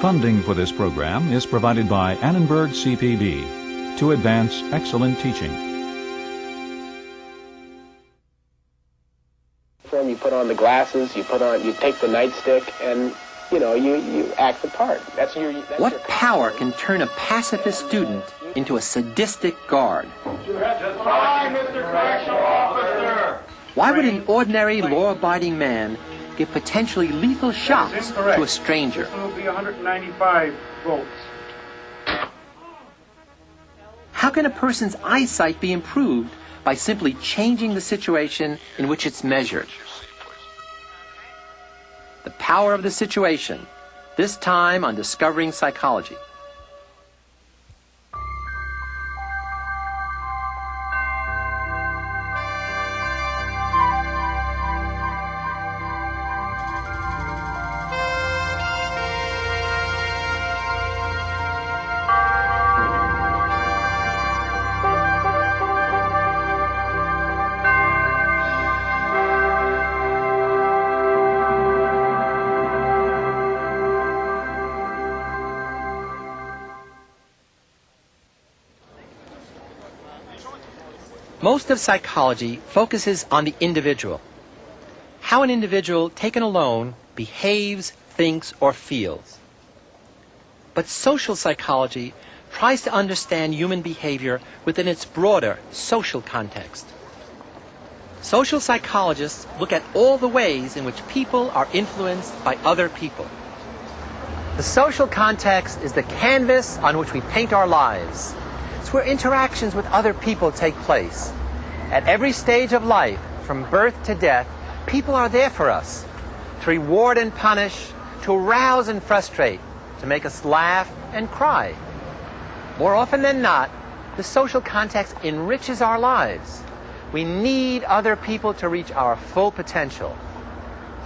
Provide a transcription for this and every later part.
Funding for this program is provided by Annenberg CPB to advance excellent teaching. You put on the glasses, you take the nightstick, and you act the part. What power can turn a pacifist student into a sadistic guard? Hi, Mr. Correctional Officer. Why would an ordinary law-abiding man give potentially lethal shocks to a stranger? This will be 195 volts. How can a person's eyesight be improved by simply changing the situation in which it's measured? The power of the situation, this time on Discovering Psychology. Most of psychology focuses on the individual, how an individual taken alone behaves, thinks, or feels. But social psychology tries to understand human behavior within its broader social context. Social psychologists look at all the ways in which people are influenced by other people. The social context is the canvas on which we paint our lives. It's where interactions with other people take place. At every stage of life, from birth to death, people are there for us, to reward and punish, to arouse and frustrate, to make us laugh and cry. More often than not, the social context enriches our lives. We need other people to reach our full potential.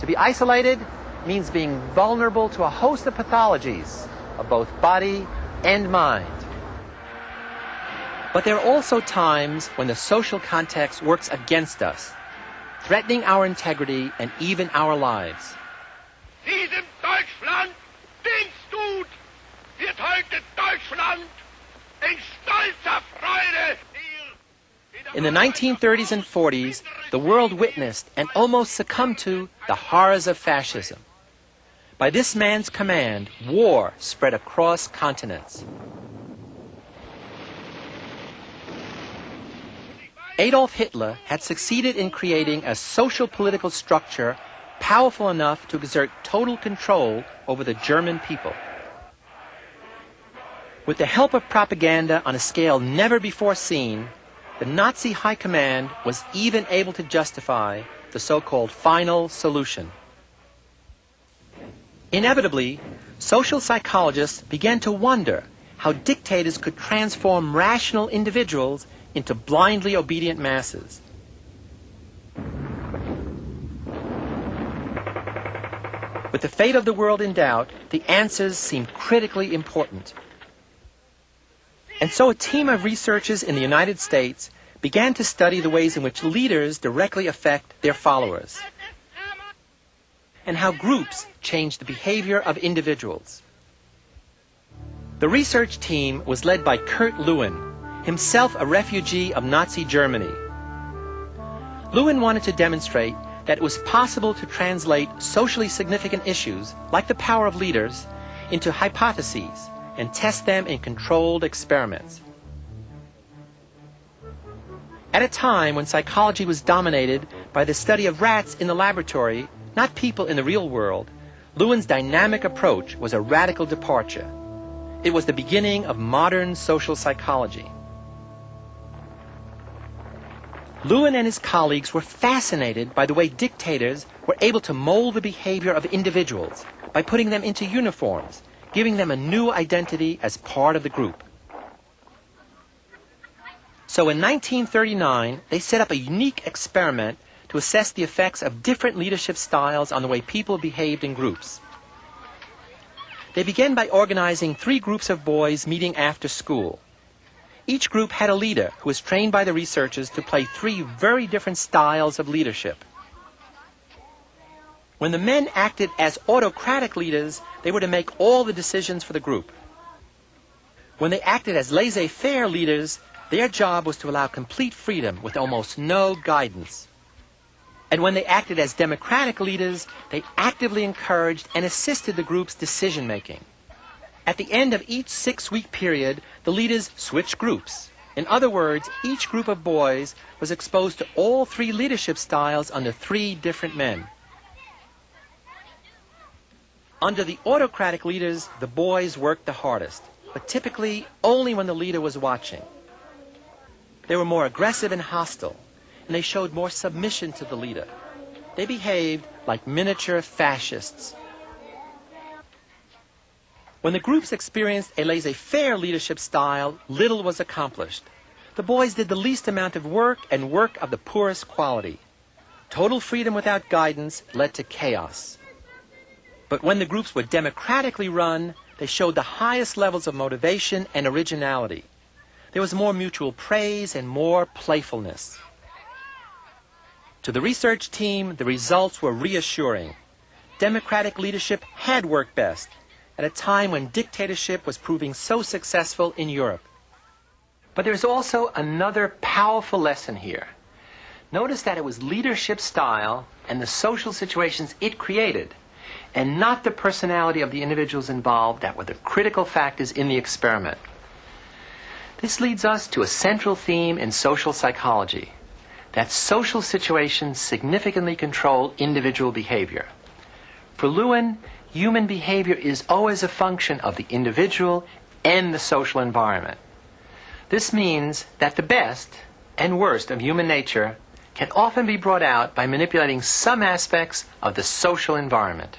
To be isolated means being vulnerable to a host of pathologies of both body and mind. But there are also times when the social context works against us, threatening our integrity and even our lives. Diesem Deutschland Dienst tut, wird heute Deutschland in stolzer Freude. In the 1930s and 40s, the world witnessed and almost succumbed to the horrors of fascism. By this man's command, war spread across continents. Adolf Hitler had succeeded in creating a social-political structure powerful enough to exert total control over the German people. With the help of propaganda on a scale never before seen, the Nazi high command was even able to justify the so-called final solution. Inevitably, social psychologists began to wonder how dictators could transform rational individuals into blindly obedient masses. With the fate of the world in doubt, the answers seemed critically important. And so a team of researchers in the United States began to study the ways in which leaders directly affect their followers, and how groups change the behavior of individuals. The research team was led by Kurt Lewin, himself a refugee of Nazi Germany. Lewin wanted to demonstrate that it was possible to translate socially significant issues, like the power of leaders, into hypotheses and test them in controlled experiments. At a time when psychology was dominated by the study of rats in the laboratory, not people in the real world, Lewin's dynamic approach was a radical departure. It was the beginning of modern social psychology. Lewin and his colleagues were fascinated by the way dictators were able to mold the behavior of individuals by putting them into uniforms, giving them a new identity as part of the group. So in 1939, they set up a unique experiment to assess the effects of different leadership styles on the way people behaved in groups. They began by organizing 3 groups of boys meeting after school. Each group had a leader who was trained by the researchers to play 3 very different styles of leadership. When the men acted as autocratic leaders, they were to make all the decisions for the group. When they acted as laissez-faire leaders, their job was to allow complete freedom with almost no guidance. And when they acted as democratic leaders, they actively encouraged and assisted the group's decision-making. At the end of each 6-week period, the leaders switched groups. In other words, each group of boys was exposed to all 3 leadership styles under 3 different men. Under the autocratic leaders, the boys worked the hardest, but typically only when the leader was watching. They were more aggressive and hostile, and they showed more submission to the leader. They behaved like miniature fascists. When the groups experienced a laissez-faire leadership style, little was accomplished. The boys did the least amount of work and work of the poorest quality. Total freedom without guidance led to chaos. But when the groups were democratically run, they showed the highest levels of motivation and originality. There was more mutual praise and more playfulness. To the research team, the results were reassuring. Democratic leadership had worked best at a time when dictatorship was proving so successful in Europe. But there's also another powerful lesson here. Notice that it was leadership style and the social situations it created, and not the personality of the individuals involved, that were the critical factors in the experiment. This leads us to a central theme in social psychology, that social situations significantly control individual behavior. For Lewin, human behavior is always a function of the individual and the social environment. This means that the best and worst of human nature can often be brought out by manipulating some aspects of the social environment.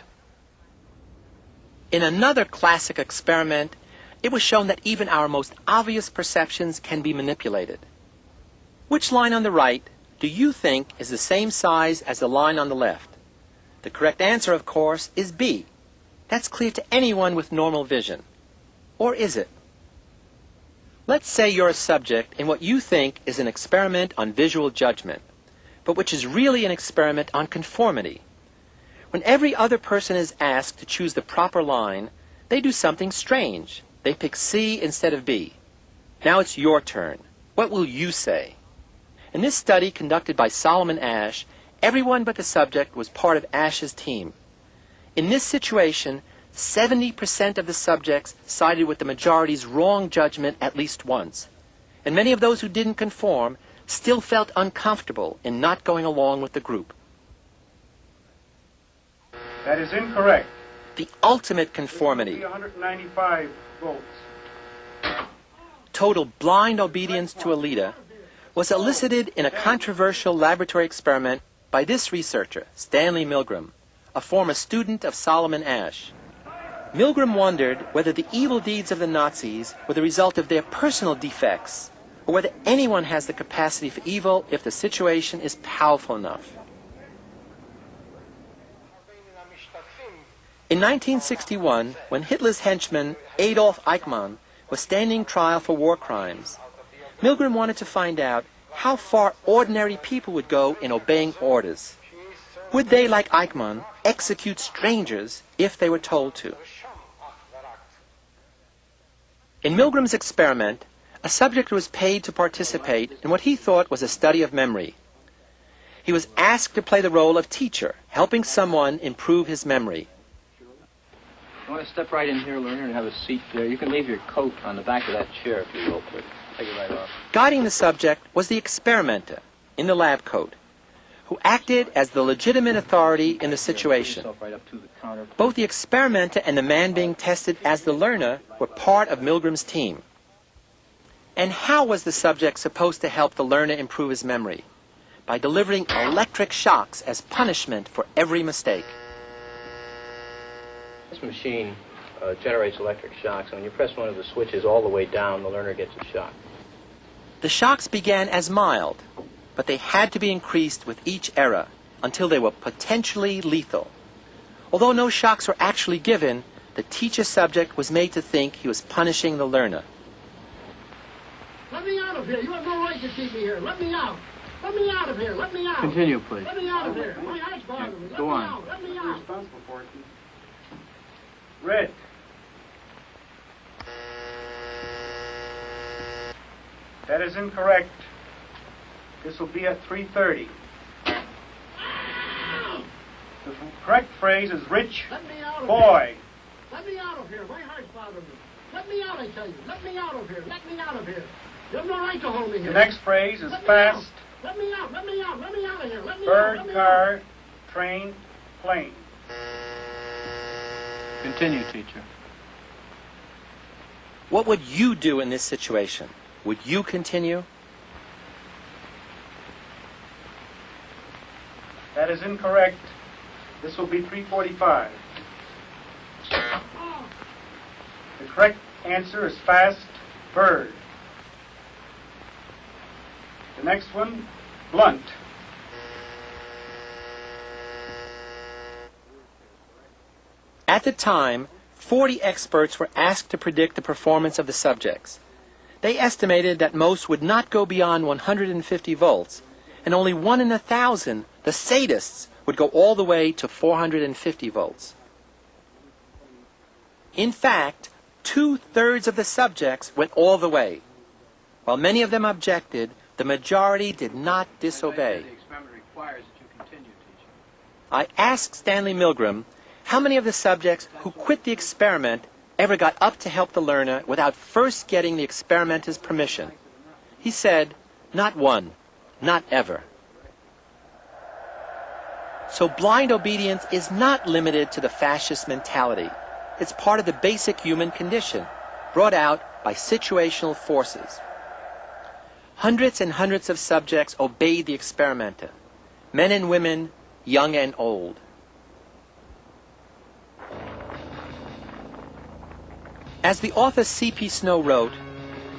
In another classic experiment, it was shown that even our most obvious perceptions can be manipulated. Which line on the right do you think is the same size as the line on the left? The correct answer, of course, is B. That's clear to anyone with normal vision. Or is it? Let's say you're a subject in what you think is an experiment on visual judgment, but which is really an experiment on conformity. When every other person is asked to choose the proper line, they do something strange. They pick C instead of B. Now it's your turn. What will you say? In this study conducted by Solomon Asch, everyone but the subject was part of Asch's team. In this situation, 70% of the subjects sided with the majority's wrong judgment at least once. And many of those who didn't conform still felt uncomfortable in not going along with the group. That is incorrect. The ultimate conformity, 195 votes. total blind obedience to a leader, was elicited in a controversial laboratory experiment by this researcher, Stanley Milgram, a former student of Solomon Asch. Milgram wondered whether the evil deeds of the Nazis were the result of their personal defects, or whether anyone has the capacity for evil if the situation is powerful enough. In 1961, when Hitler's henchman Adolf Eichmann was standing trial for war crimes, Milgram wanted to find out how far ordinary people would go in obeying orders. Would they, like Eichmann, execute strangers if they were told to? In Milgram's experiment, a subject was paid to participate in what he thought was a study of memory. He was asked to play the role of teacher, helping someone improve his memory. You want to step right in here, learner, and have a seat there. You can leave your coat on the back of that chair if you will, quick. Take it right off. Guiding the subject was the experimenter in the lab coat, who acted as the legitimate authority in the situation. Right up to the counter. Both the experimenter and the man being tested as the learner were part of Milgram's team. And how was the subject supposed to help the learner improve his memory? By delivering electric shocks as punishment for every mistake. This machine generates electric shocks, and when you press one of the switches all the way down, the learner gets a shock. The shocks began as mild, but they had to be increased with each era until they were potentially lethal. Although no shocks were actually given, the teacher subject was made to think he was punishing the learner. Let me out of here. You have no right to keep me here. Let me out. Let me out of here. Let me out. Continue, please. Let me out of here. My heart's bothering me. Go on. Out. Let me out. Responsible for it. Red. That is incorrect. This will be at 3:30. The correct phrase is rich Let me out of boy. here. Let me out of here. My heart's bothering me. Let me out, I tell you. Let me out of here. Let me out of here. You have no right to hold me here. The next phrase is Let me fast, out. Let me out. Let me out. Let me out of here. Let me out. bird, Let me car, out. train, plane. Continue, teacher. What would you do in this situation? Would you continue? That is incorrect. This will be 3:45. The correct answer is fast, bird. The next one, blunt. At the time, 40 experts were asked to predict the performance of the subjects. They estimated that most would not go beyond 150 volts, and only 1 in 1,000, the sadists, would go all the way to 450 volts. In fact, 2/3 of the subjects went all the way. While many of them objected, the majority did not disobey. The experiment requires that you continue, teacher. I asked Stanley Milgram how many of the subjects who quit the experiment ever got up to help the learner without first getting the experimenter's permission. He said, not one, not ever. So blind obedience is not limited to the fascist mentality. It's part of the basic human condition, brought out by situational forces. Hundreds and hundreds of subjects obeyed the experimenter, men and women, young and old. As the author C.P. Snow wrote,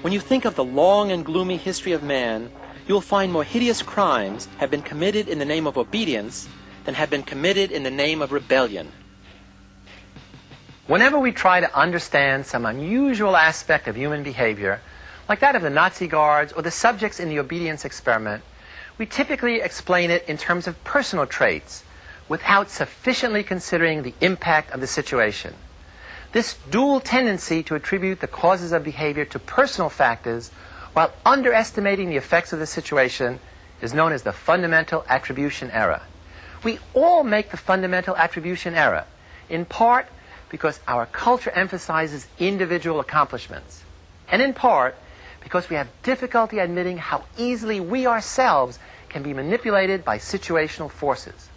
when you think of the long and gloomy history of man, you will find more hideous crimes have been committed in the name of obedience than have been committed in the name of rebellion. Whenever we try to understand some unusual aspect of human behavior, like that of the Nazi guards or the subjects in the obedience experiment, we typically explain it in terms of personal traits without sufficiently considering the impact of the situation. This dual tendency to attribute the causes of behavior to personal factors while underestimating the effects of the situation is known as the fundamental attribution error. We all make the fundamental attribution error, in part because our culture emphasizes individual accomplishments, and in part because we have difficulty admitting how easily we ourselves can be manipulated by situational forces.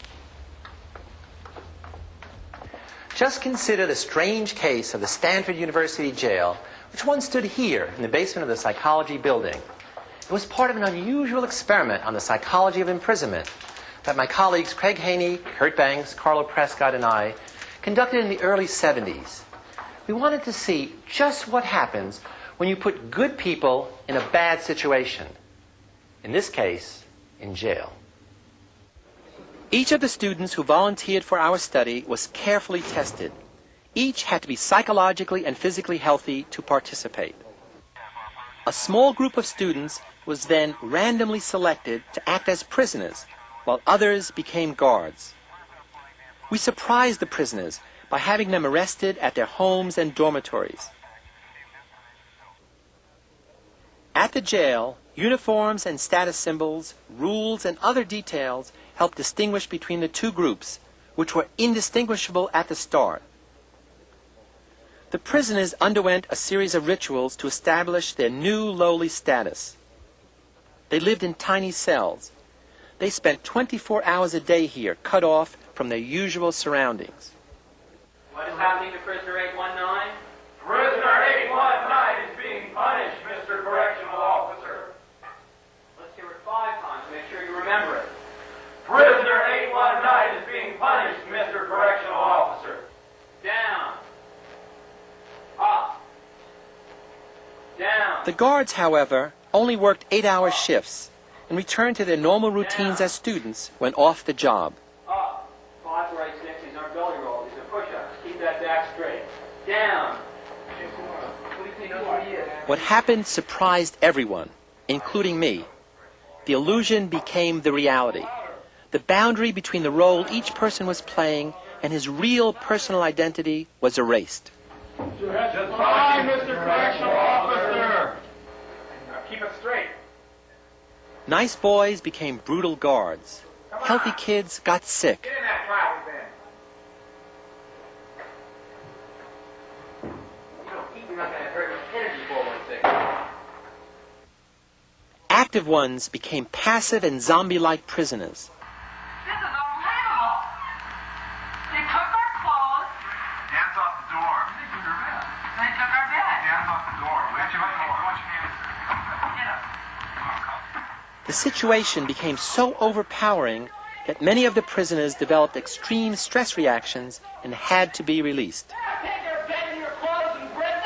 Just consider the strange case of the Stanford University jail, which once stood here in the basement of the psychology building. It was part of an unusual experiment on the psychology of imprisonment that my colleagues Craig Haney, Kurt Banks, Carlo Prescott, and I conducted in the early 70s. We wanted to see just what happens when you put good people in a bad situation. In this case, in jail. Each of the students who volunteered for our study was carefully tested. Each had to be psychologically and physically healthy to participate. A small group of students was then randomly selected to act as prisoners, while others became guards. We surprised the prisoners by having them arrested at their homes and dormitories. At the jail, uniforms and status symbols, rules, and other details helped distinguish between the two groups, which were indistinguishable at the start. The prisoners underwent a series of rituals to establish their new lowly status. They lived in tiny cells. They spent 24 hours a day here, cut off from their usual surroundings. What is happening to prisoner 819? Prisoner 819 is being punished, Mr. Correctional Officer. Let's hear it 5 times to make sure you remember it. Prisoner 819 is being punished, Mr. Correctional Officer. Down. Up. Down. The guards, however, only worked 8-hour shifts and returned to their normal routines as students when off the job. Up. 5 to 8, 6. These aren't belly rolls. These are push-ups. Keep that back straight. Down. What do you think knows where he is? What happened surprised everyone, including me. the illusion became the reality. The boundary between the role each person was playing and his real personal identity was erased. Fine, Mr. Correctional Officer. Now keep it straight. Nice boys became brutal guards. Healthy kids got sick. Get in that closet then. You don't eat, you're not going to hurt your energy for 1 second. Active ones became passive and zombie-like prisoners. This is unbelievable. They took our clothes. Hands off the door. They took our bed. Hands off the door. Where's your hands? Get up. The situation became so overpowering that many of the prisoners developed extreme stress reactions and had to be released. Take their bed and your clothes and prison.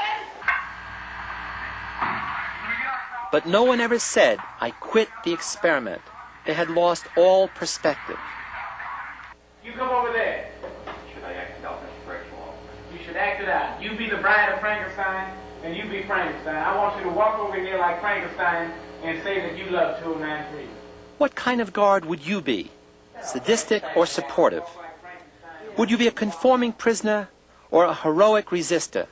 But no one ever said, "I quit the experiment." They had lost all perspective. You come over there. Should I act it out, Mr. Correctional Officer? You should act it out. You be the bride of Frankenstein, and you be Frankenstein. I want you to walk over here like Frankenstein and say that you love 209-3. What kind of guard would you be? Sadistic or supportive? Would you be a conforming prisoner or a heroic resistor?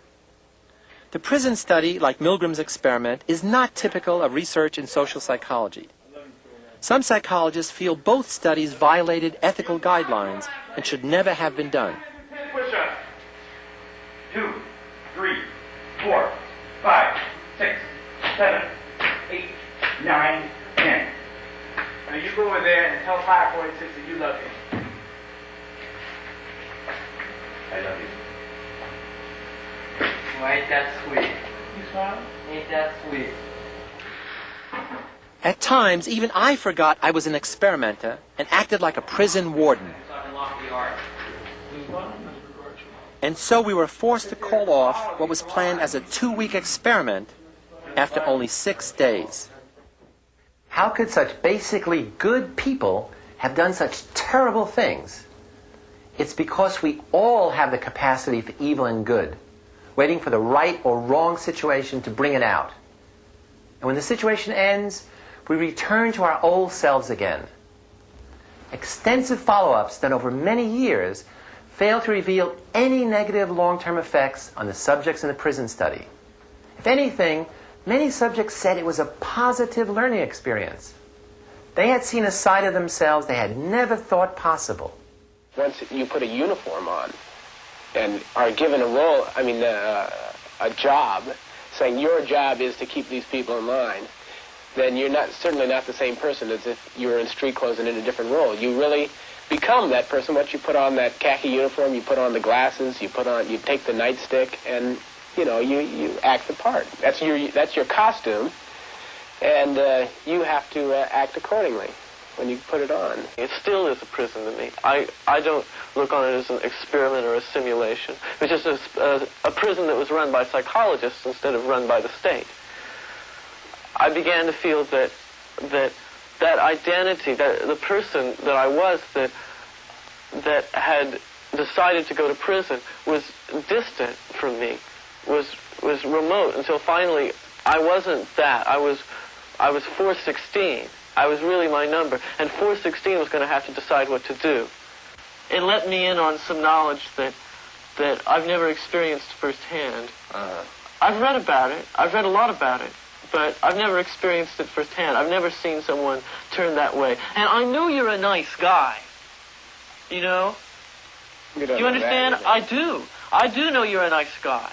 The prison study, like Milgram's experiment, is not typical of research in social psychology. Some psychologists feel both studies violated ethical guidelines and should never have been done. Push-ups. 2, 3, 4, 5, 6, 7, 8, 9, 10. Now you go over there and tell 546 that you love him. I love you. Well, ain't that sweet? You smile? Ain't that sweet? At times, even I forgot I was an experimenter and acted like a prison warden. So I can lock the arch. And so we were forced to call off what was planned as a 2-week experiment after only 6 days. How could such basically good people have done such terrible things? It's because we all have the capacity for evil and good, waiting for the right or wrong situation to bring it out. And when the situation ends, we return to our old selves again. Extensive follow-ups done over many years fail to reveal any negative long-term effects on the subjects in the prison study. If anything, many subjects said it was a positive learning experience. They had seen a side of themselves they had never thought possible. Once you put a uniform on and are given a role, a job, saying your job is to keep these people in line, then you're certainly not the same person as if you were in street clothes and in a different role. You really become that person. Once you put on that khaki uniform, you put on the glasses, you take the nightstick, and you act the part. That's your costume, and you have to act accordingly when you put it on. It still is a prison to me. I don't look on it as an experiment or a simulation. It's just a prison that was run by psychologists instead of run by the state. I began to feel that identity, that the person that I was that had decided to go to prison was distant from me, was remote, until finally I wasn't that. I was 416. I was really my number, and 416 was going to have to decide what to do. It let me in on some knowledge that I've never experienced firsthand. I've read about it. I've read a lot about it, but I've never experienced it firsthand. I've never seen someone turn that way. And I know you're a nice guy. You know? You understand? I do. I do know you're a nice guy.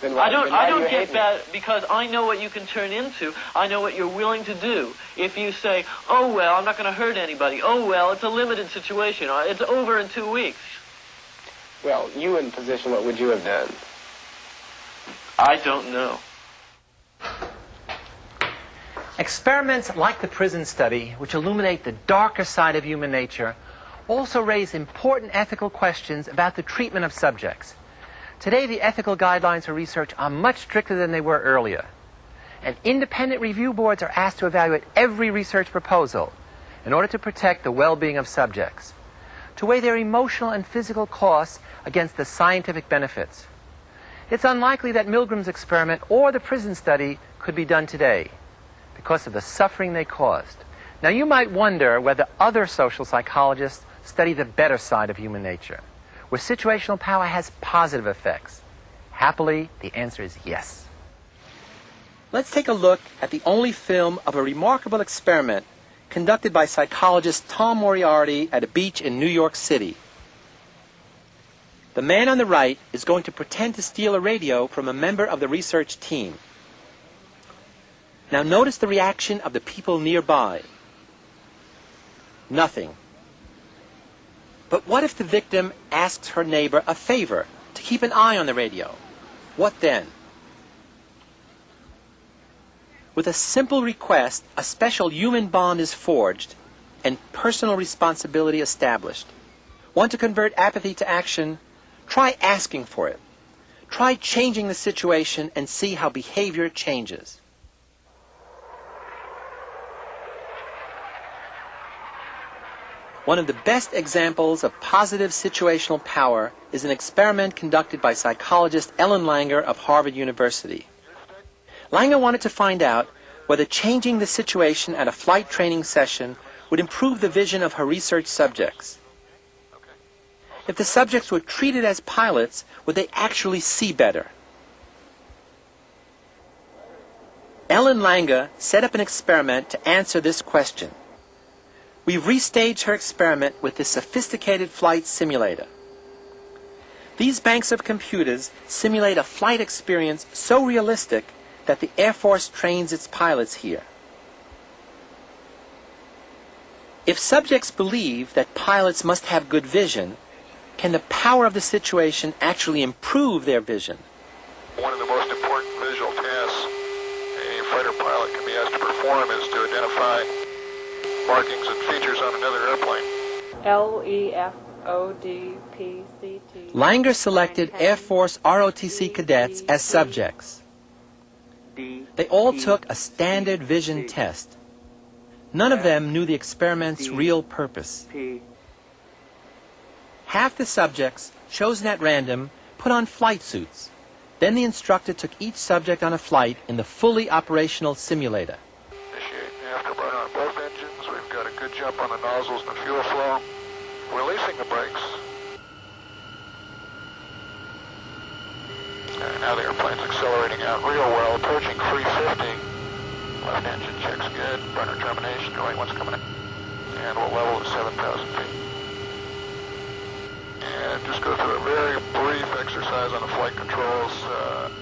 I don't get bad because I know what you can turn into. I know what you're willing to do. If you say, oh, well, I'm not going to hurt anybody. Oh, well, it's a limited situation. It's over in 2 weeks. Well, you in position, what would you have done? I don't know. Experiments like the prison study, which illuminate the darker side of human nature, also raise important ethical questions about the treatment of subjects. Today, the ethical guidelines for research are much stricter than they were earlier. And independent review boards are asked to evaluate every research proposal in order to protect the well-being of subjects, to weigh their emotional and physical costs against the scientific benefits. It's unlikely that Milgram's experiment or the prison study could be done today. because of the suffering they caused. Now, you might wonder whether other social psychologists study the better side of human nature, where situational power has positive effects. Happily, the answer is yes. Let's take a look at the only film of a remarkable experiment conducted by psychologist Tom Moriarty at a beach in New York City. The man on the right is going to pretend to steal a radio from a member of the research team. Now notice the reaction of the people nearby. Nothing. But what if the victim asks her neighbor a favor to keep an eye on the radio? What then? With a simple request, a special human bond is forged and personal responsibility established. Want to convert apathy to action? Try asking for it. Try changing the situation and see how behavior changes. One of the best examples of positive situational power is an experiment conducted by psychologist Ellen Langer of Harvard University. Langer wanted to find out whether changing the situation at a flight training session would improve the vision of her research subjects. If the subjects were treated as pilots, would they actually see better? Ellen Langer set up an experiment to answer this question. We've restaged her experiment with this sophisticated flight simulator. These banks of computers simulate a flight experience so realistic that the Air Force trains its pilots here. If subjects believe that pilots must have good vision, can the power of the situation actually improve their vision? One of the most important visual tasks a fighter pilot can be asked to perform is to identify markings and features on another airplane. LEFODPCT. Langer selected Air Force ROTC cadets as subjects. They all took a standard vision test. None of them knew the experiment's real purpose. Half the subjects, chosen at random, put on flight suits. Then the instructor took each subject on a flight in the fully operational simulator. Initiate afterburner on both engines. We've got a good jump on the nozzles and the fuel flow. Releasing the brakes. Now the airplane's accelerating out real well, approaching 350. Left engine checks good. Burner termination, the right one's coming in. And we'll level to 7,000 feet. And just go through a very brief exercise on the flight controls.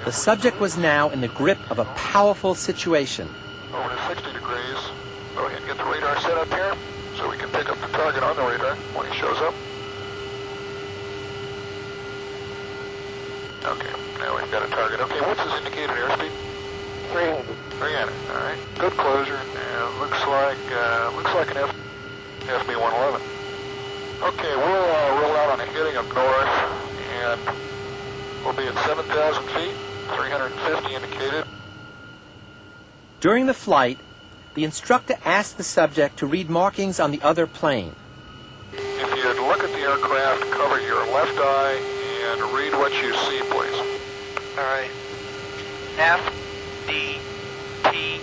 The subject was now in the grip of a powerful situation. Over to 60 degrees. Go ahead and get the radar set up here so we can pick up the target on the radar when he shows up. Okay, now we've got a target. Okay, what's his indicated airspeed? 300. 300. All right, good closure. And looks like an FB-111. Okay, we'll roll out on a heading of north, and we'll be at 7,000 feet, 350 indicated. During the flight, the instructor asked the subject to read markings on the other plane. If you'd look at the aircraft, cover your left eye, and read what you see, please. All right. F, D, P,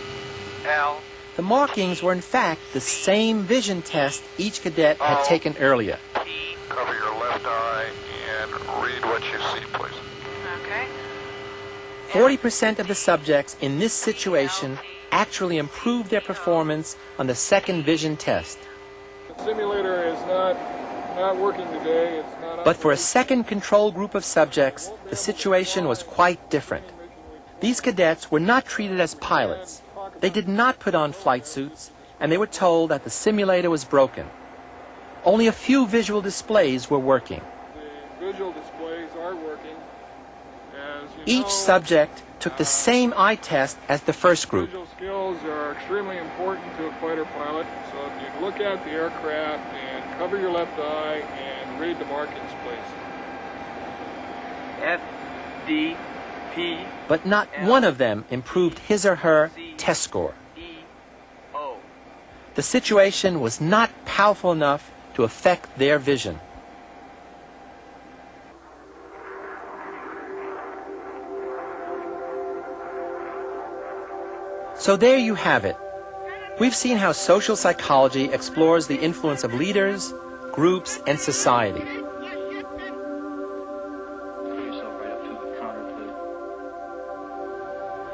L. The markings were in fact the same vision test each cadet had taken earlier. Cover your left eye and read what you see, please. Okay. 40% of the subjects in this situation actually improved their performance on the second vision test. The simulator is not working today. It's not. But for a second control group of subjects, the situation was quite different. These cadets were not treated as pilots. They did not put on flight suits, and they were told that the simulator was broken. Only a few visual displays were working. The visual displays are working. Each subject took the same eye test as the first group. Visual skills are extremely important to a fighter pilot, so if you look at the aircraft and cover your left eye and read the markings, please. F, D, P. But not one of them improved his or her test score. The situation was not powerful enough to affect their vision. So there you have it. We've seen how social psychology explores the influence of leaders, groups, and society.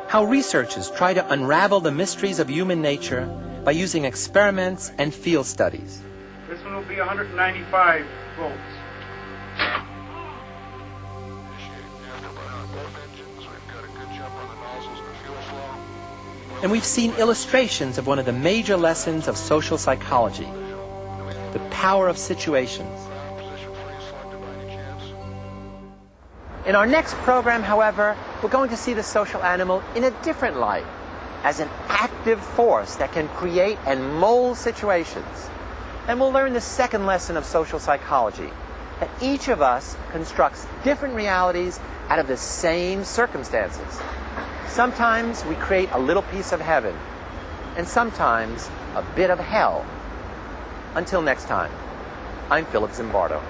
How researchers try to unravel the mysteries of human nature by using experiments and field studies. This one will be 195 volts. And we've seen illustrations of one of the major lessons of social psychology, the power of situations. In our next program, however, we're going to see the social animal in a different light, as an active force that can create and mold situations. And we'll learn the second lesson of social psychology, that each of us constructs different realities out of the same circumstances. Sometimes we create a little piece of heaven, and sometimes a bit of hell. Until next time, I'm Philip Zimbardo.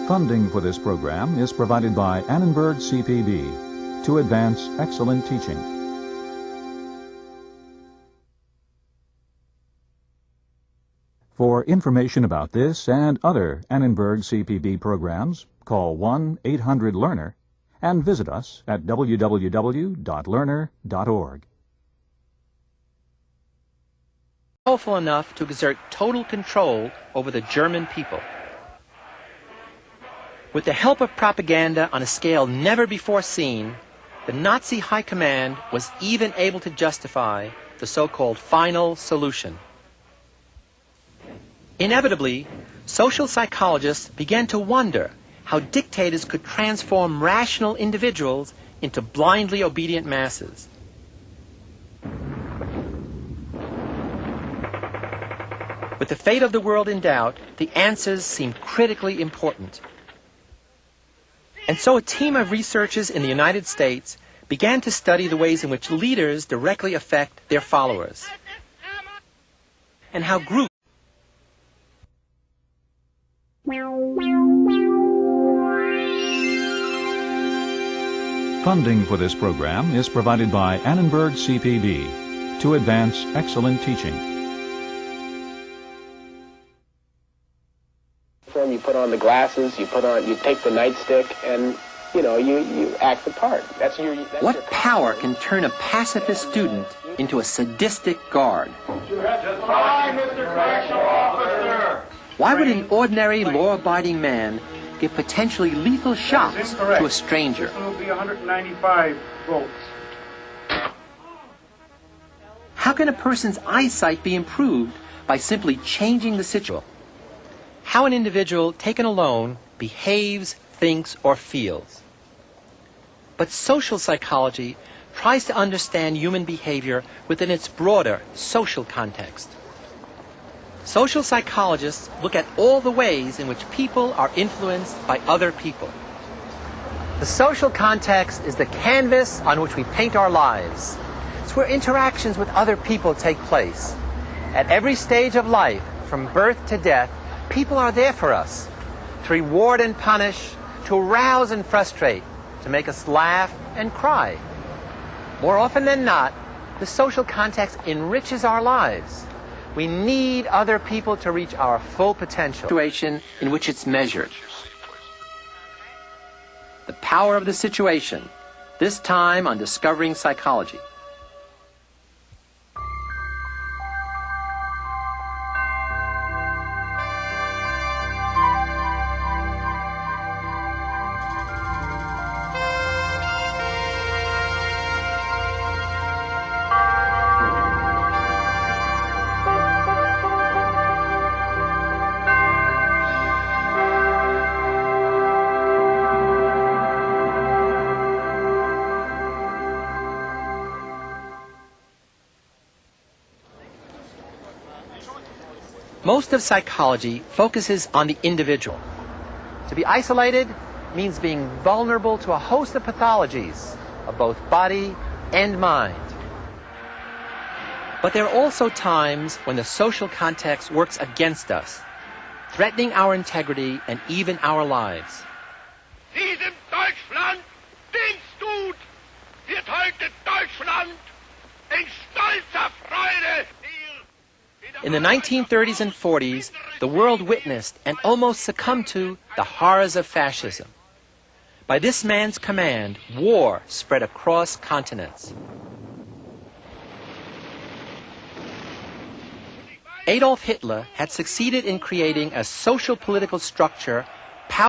Funding for this program is provided by Annenberg CPB to advance excellent teaching. For information about this and other Annenberg CPB programs, call 1-800-LEARNER and visit us at www.learner.org. Powerful enough to exert total control over the German people. With the help of propaganda on a scale never before seen, the Nazi High Command was even able to justify the so-called final solution. Inevitably, social psychologists began to wonder how dictators could transform rational individuals into blindly obedient masses. With the fate of the world in doubt, the answers seemed critically important. And so a team of researchers in the United States began to study the ways in which leaders directly affect their followers, and how groups Funding for this program is provided by Annenberg CPB to advance excellent teaching. You put on the glasses, you take the nightstick, and you act the part. What power can turn a pacifist student into a sadistic guard? Hi, Mr. Correctional Officer! Why would an ordinary law-abiding man give potentially lethal shocks to a stranger? This one will be 195 volts. How can a person's eyesight be improved by simply changing the situation? How an individual taken alone behaves, thinks, or feels. But social psychology tries to understand human behavior within its broader social context. Social psychologists look at all the ways in which people are influenced by other people. The social context is the canvas on which we paint our lives. It's where interactions with other people take place. At every stage of life, from birth to death, people are there for us, to reward and punish, to arouse and frustrate, to make us laugh and cry. More often than not, the social context enriches our lives. We need other people to reach our full potential. Situation in which it's measured. The power of the situation, this time on Discovering Psychology. Most of psychology focuses on the individual. To be isolated means being vulnerable to a host of pathologies of both body and mind. But there are also times when the social context works against us, threatening our integrity and even our lives. Diesem Deutschland Dienst tut, wird heute Deutschland in stolzer Freude. In the 1930s and 40s, the world witnessed and almost succumbed to the horrors of fascism. By this man's command, war spread across continents. Adolf Hitler had succeeded in creating a social political structure